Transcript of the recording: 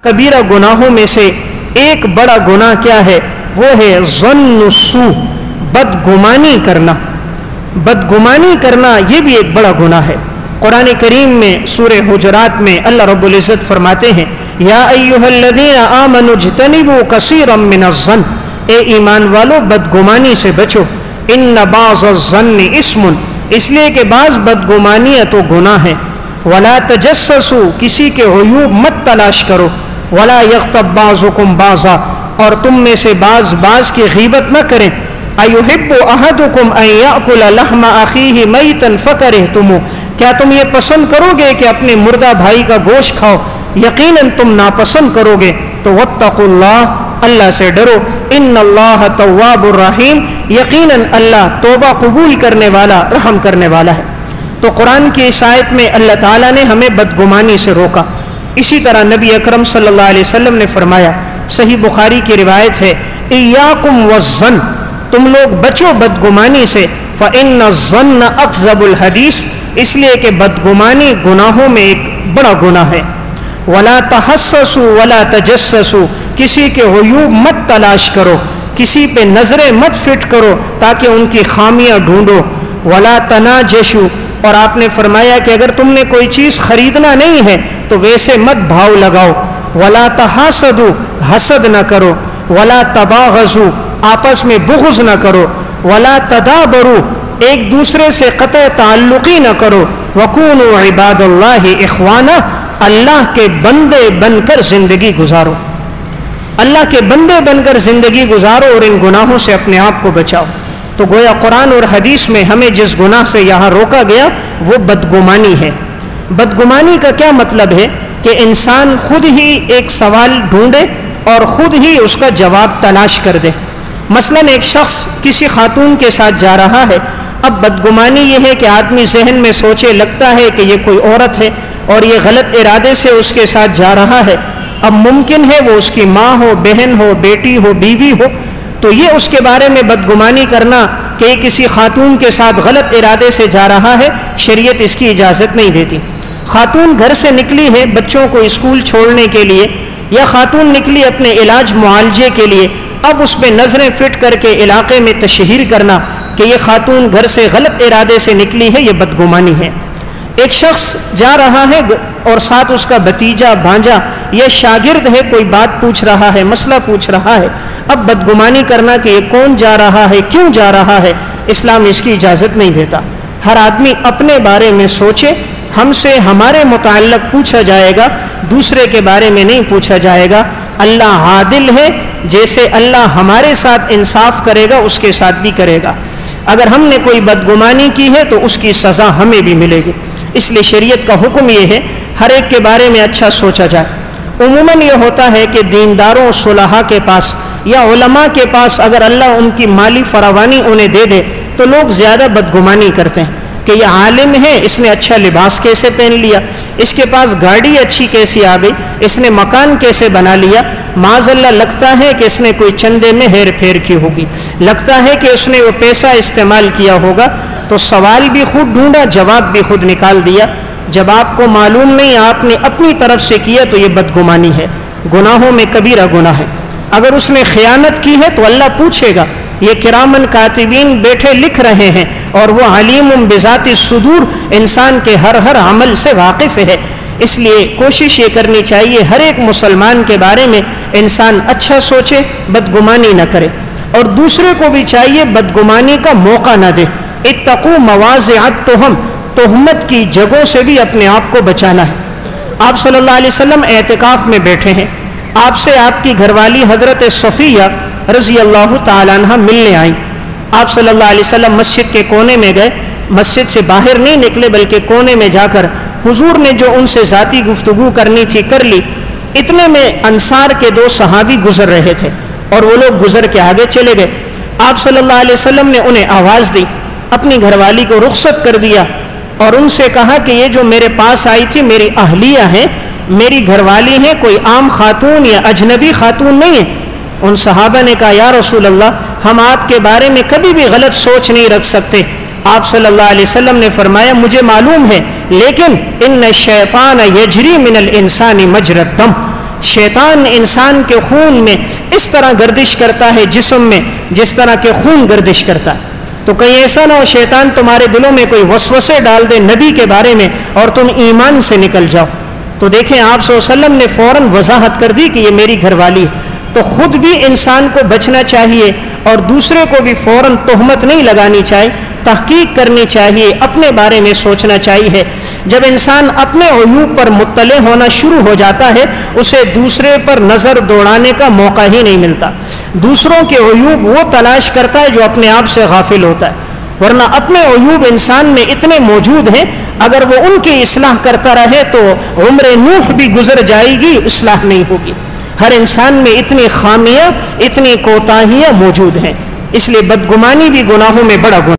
کبیرہ گناہوں میں سے ایک بڑا گناہ کیا ہے؟ وہ ہے ظن السوء، بدگمانی کرنا۔ بدگمانی کرنا یہ بھی ایک بڑا گناہ ہے۔ قرآن کریم میں سورہ حجرات میں اللہ رب العزت فرماتے ہیں یا ایھا الذین آمنوا اجتنبوا کثیرا من الظن، اے ایمان والو بدگمانی سے بچو، ان بعض الظن اسم، اس لیے کہ بعض بدگمانیاں تو گناہ ہیں، ولا تجسسوا، کسی کے عیوب مت تلاش کرو، ولا یغتب بعضکم بعضا، اور تم میں سے بعض کی غیبت نہ کریں، ایحب احدکم ان یاکل لحم اخیہ میتا فکرہتموہ، کیا تم یہ پسند کرو گے کہ اپنے مردہ بھائی کا گوشت کھاؤ؟ یقیناً تم ناپسند کرو گے۔ تو واتقوا اللہ، اللہ سے ڈرو، ان اللہ تواب الرحیم، یقیناً اللہ توبہ قبول کرنے والا، رحم کرنے والا ہے۔ تو قرآن کی اس آیت میں اللہ تعالیٰ نے ہمیں بدگمانی سے روکا۔ اسی طرح نبی اکرم صلی اللہ علیہ وسلم نے فرمایا، صحیح بخاری کی روایت ہے، ایاکم والظن، تم لوگ بچو بدگمانی سے، فإن الظن اکذب الحدیث، اس لیے کہ بدگمانی گناہوں میں ایک بڑا گناہ ہے۔ ولا تحسسوا ولا تجسسوا، کسی کے عیوب مت تلاش کرو، کسی پہ نظریں مت فٹ کرو تاکہ ان کی خامیاں ڈھونڈو۔ ولا تناجشوا، اور آپ نے فرمایا کہ اگر تم نے کوئی چیز خریدنا نہیں ہے تو ویسے مت بھاؤ لگاؤ۔ ولا تحاسدوا، حسد نہ کرو۔ ولا تباغضوا، آپس میں بغض نہ کرو۔ ولا تدابروا، ایک دوسرے سے قطع تعلقی نہ کرو۔ وکونوا عباد اللہ اخوانا، اللہ کے بندے بن کر زندگی گزارو، اللہ کے بندے بن کر زندگی گزارو اور ان گناہوں سے اپنے آپ کو بچاؤ۔ تو گویا قرآن اور حدیث میں ہمیں جس گناہ سے یہاں روکا گیا وہ بدگمانی ہے۔ بدگمانی کا کیا مطلب ہے؟ کہ انسان خود ہی ایک سوال ڈھونڈے اور خود ہی اس کا جواب تلاش کر دے۔ مثلا ایک شخص کسی خاتون کے ساتھ جا رہا ہے، اب بدگمانی یہ ہے کہ آدمی ذہن میں سوچے، لگتا ہے کہ یہ کوئی عورت ہے اور یہ غلط ارادے سے اس کے ساتھ جا رہا ہے، اب ممکن ہے وہ اس کی ماں ہو، بہن ہو، بیٹی ہو، بیوی ہو، تو یہ اس کے بارے میں بدگمانی کرنا کہ یہ کسی خاتون کے ساتھ غلط ارادے سے جا رہا ہے، شریعت اس کی اجازت نہیں دیتی۔ خاتون گھر سے نکلی ہے بچوں کو اسکول چھوڑنے کے لیے، یا خاتون نکلی اپنے علاج معالجے کے لیے، اب اس پہ نظریں فٹ کر کے علاقے میں تشہیر کرنا کہ یہ خاتون گھر سے غلط ارادے سے نکلی ہے، یہ بدگمانی ہے۔ ایک شخص جا رہا ہے اور ساتھ اس کا بھتیجا، بھانجا یا شاگرد ہے، کوئی بات پوچھ رہا ہے، مسئلہ پوچھ رہا ہے، اب بدگمانی کرنا کہ یہ کون جا رہا ہے، کیوں جا رہا ہے، اسلام اس کی اجازت نہیں دیتا۔ ہر آدمی اپنے بارے میں سوچے، ہم سے ہمارے متعلق پوچھا جائے گا، دوسرے کے بارے میں نہیں پوچھا جائے گا۔ اللہ عادل ہے، جیسے اللہ ہمارے ساتھ انصاف کرے گا اس کے ساتھ بھی کرے گا۔ اگر ہم نے کوئی بدگمانی کی ہے تو اس کی سزا ہمیں بھی ملے گی۔ اس لیے شریعت کا حکم یہ ہے ہر ایک کے بارے میں اچھا سوچا جائے۔ عموماً یہ ہوتا ہے کہ دینداروں، صلحاء کے پاس یا علماء کے پاس اگر اللہ ان کی مالی فراوانی انہیں دے دے تو لوگ زیادہ بدگمانی کرتے ہیں کہ یہ عالم ہے، اس نے اچھا لباس کیسے پہن لیا، اس کے پاس گاڑی اچھی کیسی آ گئی، اس نے مکان کیسے بنا لیا، معاذ اللہ لگتا ہے کہ اس نے کوئی چندے میں ہیر پھیر کی ہوگی، لگتا ہے کہ اس نے وہ پیسہ استعمال کیا ہوگا۔ تو سوال بھی خود ڈھونڈا، جواب بھی خود نکال دیا۔ جب آپ کو معلوم نہیں، آپ نے اپنی طرف سے کیا تو یہ بدگمانی ہے، گناہوں میں کبیرہ گناہ ہے۔ اگر اس نے خیانت کی ہے تو اللہ پوچھے گا، یہ کرامن کاتبین بیٹھے لکھ رہے ہیں اور وہ علیم بذات الصدور، انسان کے ہر عمل سے واقف ہے۔ اس لیے کوشش یہ کرنی چاہیے ہر ایک مسلمان کے بارے میں انسان اچھا سوچے، بدگمانی نہ کرے، اور دوسرے کو بھی چاہیے بدگمانی کا موقع نہ دے۔ اتقوا مواضع التہم، تہمت کی جگہوں سے بھی اپنے آپ کو بچانا ہے۔ آپ صلی اللہ علیہ وسلم اعتکاف میں بیٹھے ہیں، آپ سے آپ کی گھر والی حضرت صفیہ رضی اللہ تعالیٰ عنہ ملنے آئیں۔ آپ صلی اللہ علیہ وسلم مسجد کے کونے میں گئے، مسجد سے باہر نہیں نکلے بلکہ کونے میں جا کر حضور نے جو ان سے ذاتی گفتگو کرنی تھی کر لی۔ اتنے میں انصار کے دو صحابی گزر رہے تھے اور وہ لوگ گزر کے آگے چلے گئے۔ آپ صلی اللہ علیہ وسلم نے انہیں آواز دی، اپنی گھر والی کو رخصت کر دیا اور ان سے کہا کہ یہ جو میرے پاس آئی تھی میری اہلیہ ہیں، میری گھر والی ہیں، کوئی عام خاتون یا اجنبی خاتون نہیں ہے۔ ان صحابہ نے کہا یا رسول اللہ، ہم آپ کے بارے میں کبھی بھی غلط سوچ نہیں رکھ سکتے۔ آپ صلی اللہ علیہ وسلم نے فرمایا مجھے معلوم ہے، لیکن ان الشیطان یجری من الانسان مجری الدم، شیطان انسان کے خون میں اس طرح گردش کرتا ہے جسم میں جس طرح کہ خون گردش کرتا ہے. تو کہیں ایسا نہ ہو شیطان تمہارے دلوں میں کوئی وسوسے ڈال دے نبی کے بارے میں اور تم ایمان سے نکل جاؤ. تو دیکھیں آپ صلی اللہ علیہ وسلم نے فوراً وضاحت کر دی کہ یہ میری گھر والی ہے. تو خود بھی انسان کو بچنا چاہیے اور دوسرے کو بھی فوراً تہمت نہیں لگانی چاہیے, تحقیق کرنی چاہیے, اپنے بارے میں سوچنا چاہیے. جب انسان اپنے عیوب پر مطلع ہونا شروع ہو جاتا ہے اسے دوسرے پر نظر دوڑانے کا موقع ہی نہیں ملتا. دوسروں کے عیوب وہ تلاش کرتا ہے جو اپنے آپ سے غافل ہوتا ہے, ورنہ اپنے عیوب انسان میں اتنے موجود ہیں, اگر وہ ان کی اصلاح کرتا رہے تو عمر نوح بھی گزر جائے گی, اصلاح نہیں ہوگی. ہر انسان میں اتنی خامیاں اتنی کوتاہیاں موجود ہیں, اس لیے بدگمانی بھی گناہوں میں بڑا گناہ